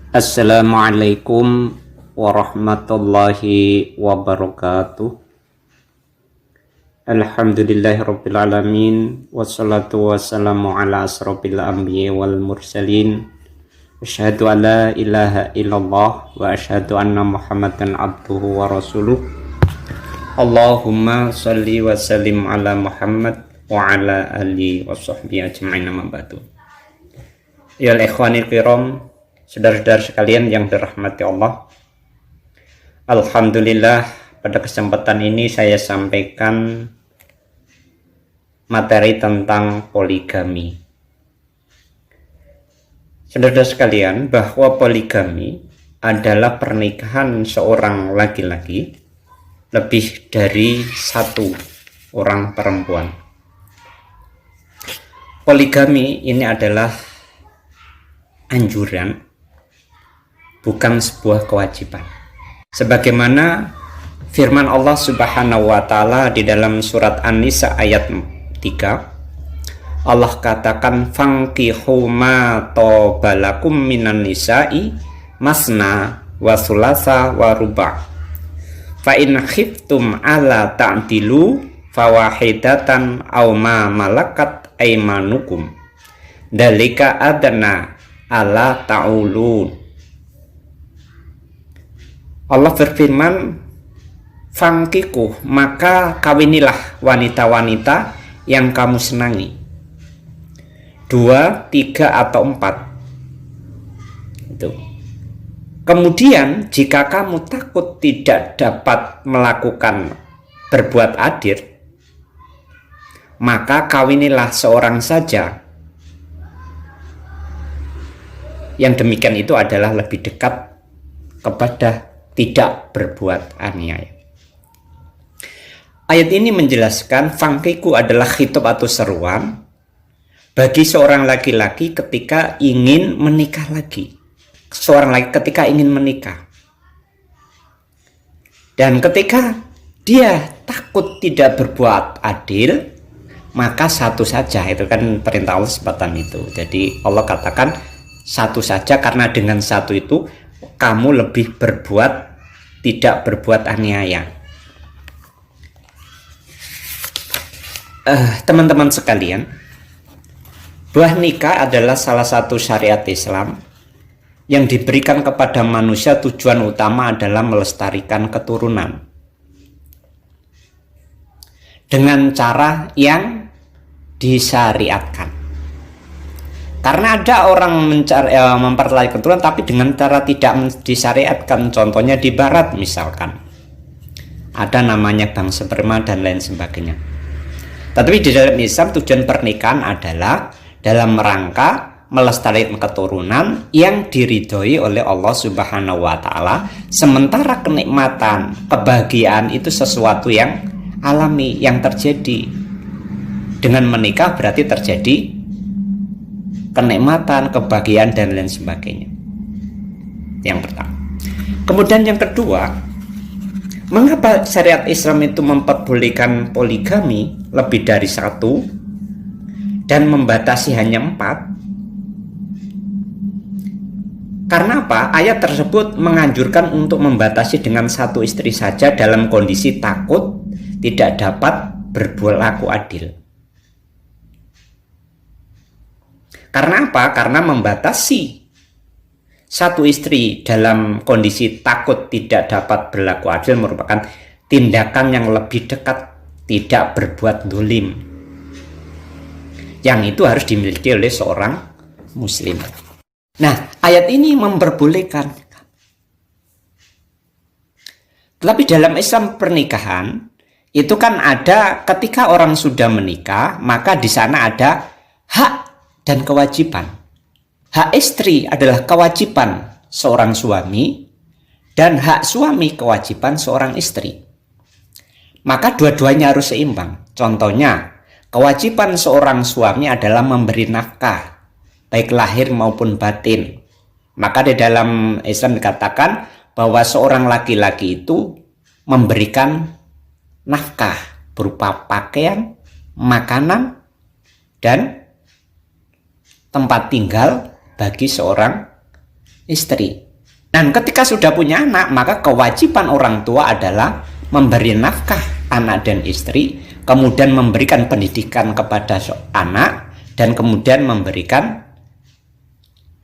Assalamualaikum warahmatullahi wabarakatuh. Alhamdulillahirabbil alamin wassalatu wassalamu ala asrofil anbiya'i wal mursalin. Asyhadu an la ilaha illallah wa asyhadu anna Muhammadan abduhu wa rasuluh. Allahumma shalli wa sallim ala Muhammad wa ala alihi wa sahbihi ajma'in, amma ba'du. Ya ikhwanil kiram, saudara-saudara sekalian yang dirahmati Allah, alhamdulillah pada kesempatan ini saya sampaikan materi tentang poligami. Saudara sekalian, bahwa poligami adalah pernikahan seorang laki-laki lebih dari satu orang perempuan. Poligami ini adalah anjuran, bukan sebuah kewajiban. Sebagaimana firman Allah Subhanahu wa taala di dalam surat An-Nisa ayat 3, Allah katakan fankihu ma tobalakum minan nisa'i masna wa thulatha wa ruba' fa in khiftum ala ta'dilu fawahidatan aw ma malakat aymanukum dalika adna ala ta'ulun. Allah berfirman, fangkiku, maka kawinilah wanita-wanita yang kamu senangi, 2, 3 atau 4 itu. Kemudian jika kamu takut tidak dapat melakukan berbuat adil, maka kawinilah seorang saja. Yang demikian itu adalah lebih dekat kepada tidak berbuat aniaya. Ayat ini menjelaskan fangkiku adalah khitab atau seruan bagi seorang laki-laki ketika ingin menikah lagi. Seorang laki ketika ingin menikah. Dan ketika dia takut tidak berbuat adil, maka satu saja, itu kan perintah Allah sebatan itu. Jadi Allah katakan satu saja, karena dengan satu itu kamu lebih tidak berbuat aniaya. Teman-teman sekalian, buah nikah adalah salah satu syariat Islam yang diberikan kepada manusia. Tujuan utama adalah melestarikan keturunan dengan cara yang disyariatkan. Karena ada orang memperoleh keturunan tapi dengan cara tidak disyariatkan. Contohnya di barat misalkan, ada namanya bank sperma dan lain sebagainya. Tapi di dalam Islam tujuan pernikahan adalah dalam rangka melestarikan keturunan yang diridhoi oleh Allah Subhanahu wa taala. Sementara kenikmatan, kebahagiaan itu sesuatu yang alami, yang terjadi. Dengan menikah berarti terjadi kenikmatan, kebahagiaan dan lain sebagainya. Yang pertama. Kemudian yang kedua, mengapa syariat Islam itu memperbolehkan poligami lebih dari satu dan membatasi hanya 4? Karena apa? Ayat tersebut menganjurkan untuk membatasi dengan satu istri saja dalam kondisi takut tidak dapat berlaku adil. Karena apa? Karena membatasi satu istri dalam kondisi takut tidak dapat berlaku adil merupakan tindakan yang lebih dekat tidak berbuat dolim, yang itu harus dimiliki oleh seorang muslim. Nah, ayat ini memperbolehkan. Tetapi dalam Islam pernikahan itu kan ada, ketika orang sudah menikah, maka di sana ada hak dan kewajiban. Hak istri adalah kewajiban seorang suami, dan hak suami kewajiban seorang istri. Maka dua-duanya harus seimbang. Contohnya, kewajiban seorang suami adalah memberi nafkah, baik lahir maupun batin. Maka di dalam Islam dikatakan bahwa seorang laki-laki itu memberikan nafkah berupa pakaian, makanan, dan tempat tinggal bagi seorang istri. Dan ketika sudah punya anak, maka kewajiban orang tua adalah memberi nafkah anak dan istri, kemudian memberikan pendidikan kepada anak, dan kemudian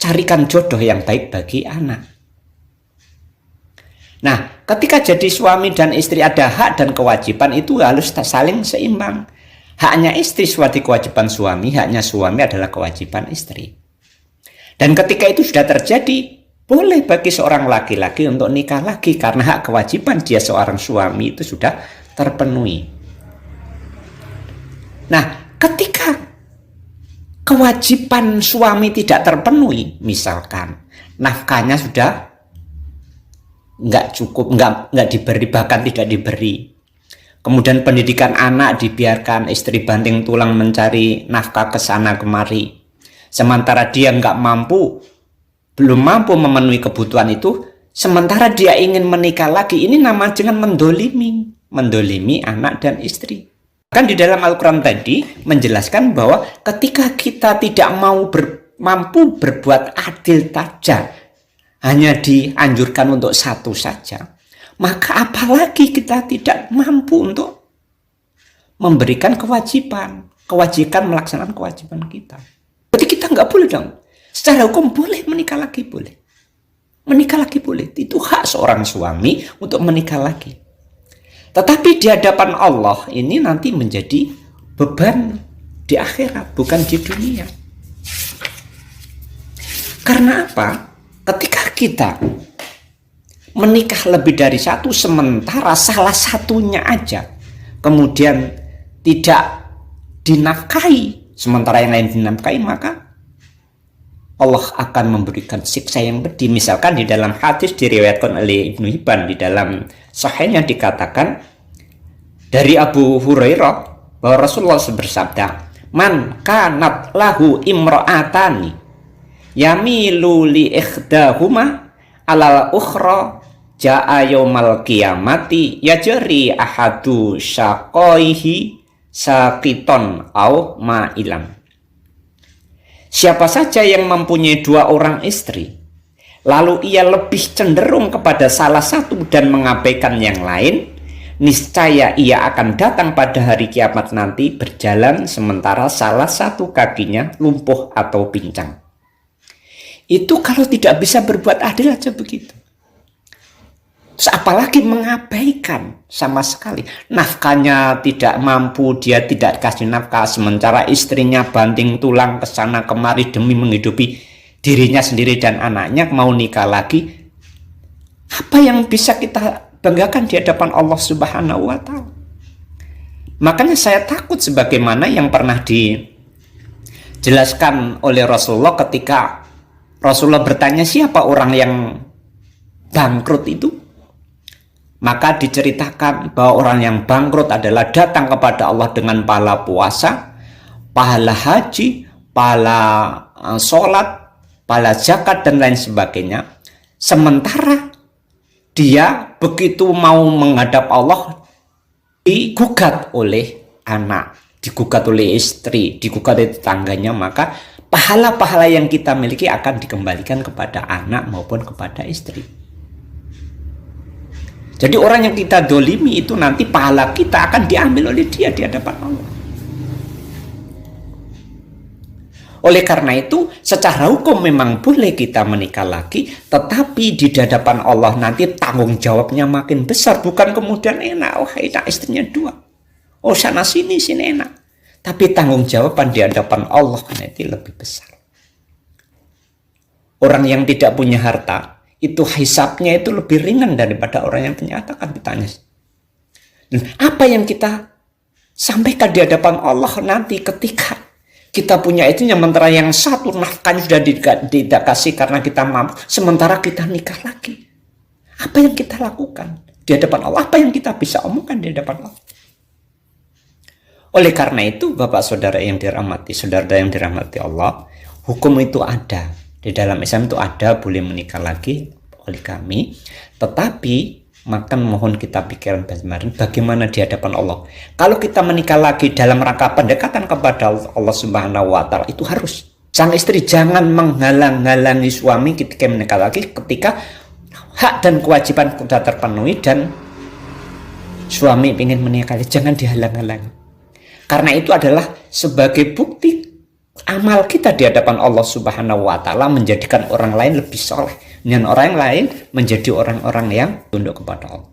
carikan jodoh yang baik bagi anak. Nah, ketika jadi suami dan istri ada hak dan kewajiban, itu harus saling seimbang. Haknya istri seperti kewajiban suami, haknya suami adalah kewajiban istri. Dan ketika itu sudah terjadi, boleh bagi seorang laki-laki untuk nikah lagi karena hak kewajiban dia seorang suami itu sudah terpenuhi. Nah, ketika kewajiban suami tidak terpenuhi, misalkan nafkahnya sudah nggak cukup, nggak diberi, bahkan tidak diberi. Kemudian pendidikan anak dibiarkan istri banting tulang mencari nafkah ke sana kemari. Sementara dia belum mampu memenuhi kebutuhan itu, sementara dia ingin menikah lagi, ini nama dengan mendolimi anak dan istri. Kan di dalam Al-Quran tadi menjelaskan bahwa ketika kita tidak mampu berbuat adil saja, hanya dianjurkan untuk satu saja, maka apalagi kita tidak mampu untuk memberikan kewajiban melaksanakan kewajiban kita. Berarti kita nggak boleh dong. Secara hukum boleh menikah lagi, boleh. Menikah lagi boleh. Itu hak seorang suami untuk menikah lagi. Tetapi di hadapan Allah ini nanti menjadi beban di akhirat, bukan di dunia. Karena apa? Ketika kita menikah lebih dari satu, sementara salah satunya aja kemudian tidak dinafkahi, sementara yang lain dinafkahi, maka Allah akan memberikan siksa yang pedih. Misalkan di dalam hadis diriwayatkan oleh Ibnu Hibban di dalam sahihnya dikatakan dari Abu Hurairah bahwa Rasulullah bersabda, "Man kanat lahu imra'atani yamilu li ikhdahuma alal ukhra ja'a yaumal qiyamati yajri ahadu syaqaihi saqiton au ma'ilam." Siapa saja yang mempunyai dua orang istri, lalu ia lebih cenderung kepada salah satu dan mengabaikan yang lain, niscaya ia akan datang pada hari kiamat nanti berjalan sementara salah satu kakinya lumpuh atau pincang. Itu kalau tidak bisa berbuat adil aja begitu. Terus apalagi mengabaikan sama sekali. Nafkahnya tidak mampu, dia tidak kasih nafkah, sementara istrinya banting tulang ke sana kemari demi menghidupi dirinya sendiri dan anaknya, mau nikah lagi. Apa yang bisa kita banggakan di hadapan Allah Subhanahu wa Ta'ala? Makanya saya takut sebagaimana yang pernah dijelaskan oleh Rasulullah ketika Rasulullah bertanya siapa orang yang bangkrut itu. Maka diceritakan bahwa orang yang bangkrut adalah datang kepada Allah dengan pahala puasa, pahala haji, pahala sholat, pahala zakat, dan lain sebagainya. Sementara dia begitu mau menghadap Allah, digugat oleh anak, digugat oleh istri, digugat oleh tetangganya, maka pahala-pahala yang kita miliki akan dikembalikan kepada anak maupun kepada istri. Jadi orang yang kita dolimi itu nanti pahala kita akan diambil oleh dia di hadapan Allah. Oleh karena itu, secara hukum memang boleh kita menikah lagi, tetapi di hadapan Allah nanti tanggung jawabnya makin besar. Bukan kemudian enak, oh enak istrinya dua, oh sana sini enak. Tapi tanggung jawaban di hadapan Allah nanti lebih besar. Orang yang tidak punya harta, itu hisabnya itu lebih ringan daripada orang yang punya harta, kan ditanya. Dan apa yang kita sampaikan di hadapan Allah nanti ketika kita punya itu, sementara yang satu nafkahnya sudah tidak kasih karena kita mampu, sementara kita nikah lagi. Apa yang kita lakukan di hadapan Allah? Apa yang kita bisa omongkan di hadapan Allah? Oleh karena itu, Bapak Saudara yang dirahmati, saudara yang dirahmati Allah, hukum itu ada. Di dalam Islam itu ada, boleh menikah lagi oleh kami. Tetapi mohon kita pikirkan bagaimana di hadapan Allah. Kalau kita menikah lagi dalam rangka pendekatan kepada Allah Subhanahu wa Ta'ala, itu harus. Sang istri jangan menghalang-halangi suami ketika menikah lagi, ketika hak dan kewajiban sudah terpenuhi dan suami ingin menikah lagi, jangan dihalang-halangi. Karena itu adalah sebagai bukti amal kita di hadapan Allah Subhanahu wa taala, menjadikan orang lain lebih soleh dan orang lain menjadi orang-orang yang tunduk kepada Allah.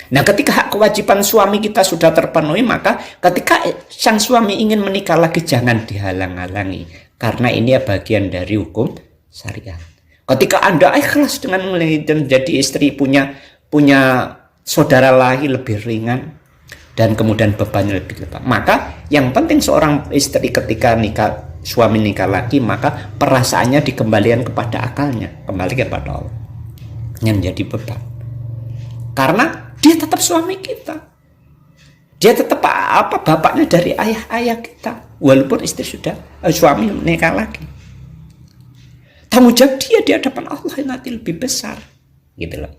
Nah, ketika hak kewajiban suami kita sudah terpenuhi, maka ketika sang suami ingin menikah lagi, jangan dihalang-halangi. Karena ini bagian dari hukum syariat. Ketika Anda ikhlas dengan menjadi istri, punya saudara lagi lebih ringan, dan kemudian bebannya lebih lepas. Maka yang penting seorang istri ketika suami nikah lagi, maka perasaannya dikembalikan kepada akalnya, kembali kepada Allah, yang menjadi beban. Karena dia tetap suami kita, dia tetap bapaknya dari ayah kita, walaupun istri suami menikah lagi. Tanggung jawab dia di hadapan Allah nanti lebih besar, gitu loh.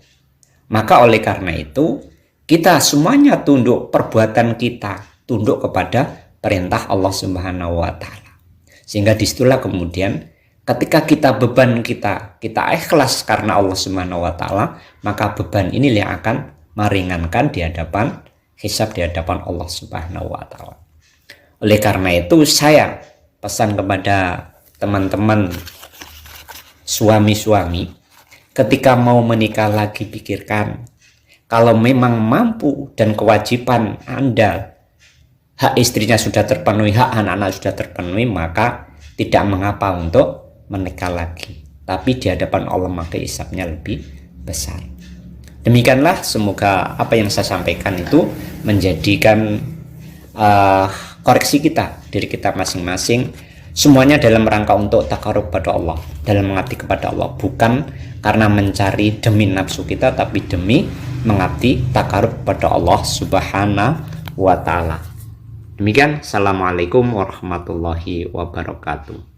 Maka oleh karena itu kita semuanya tunduk, perbuatan kita tunduk kepada perintah Allah Subhanahu wa taala. Sehingga disitulah kemudian ketika beban kita ikhlas karena Allah Subhanahu wa taala, maka beban ini yang akan meringankan di hadapan hisab, di hadapan Allah Subhanahu wa taala. Oleh karena itu saya pesan kepada teman-teman suami-suami, ketika mau menikah lagi, pikirkan, kalau memang mampu dan kewajiban Anda, hak istrinya sudah terpenuhi, hak anak-anak sudah terpenuhi, maka tidak mengapa untuk menikah lagi. Tapi di hadapan Allah maka hisabnya lebih besar. Demikianlah, semoga apa yang saya sampaikan itu menjadikan koreksi kita, diri kita masing-masing, semuanya dalam rangka untuk takarub pada Allah, dalam mengabdi kepada Allah, bukan karena mencari demi nafsu kita, tapi demi mengabdi takarub pada Allah Subhanahu wa taala. Demikian, assalamualaikum warahmatullahi wabarakatuh.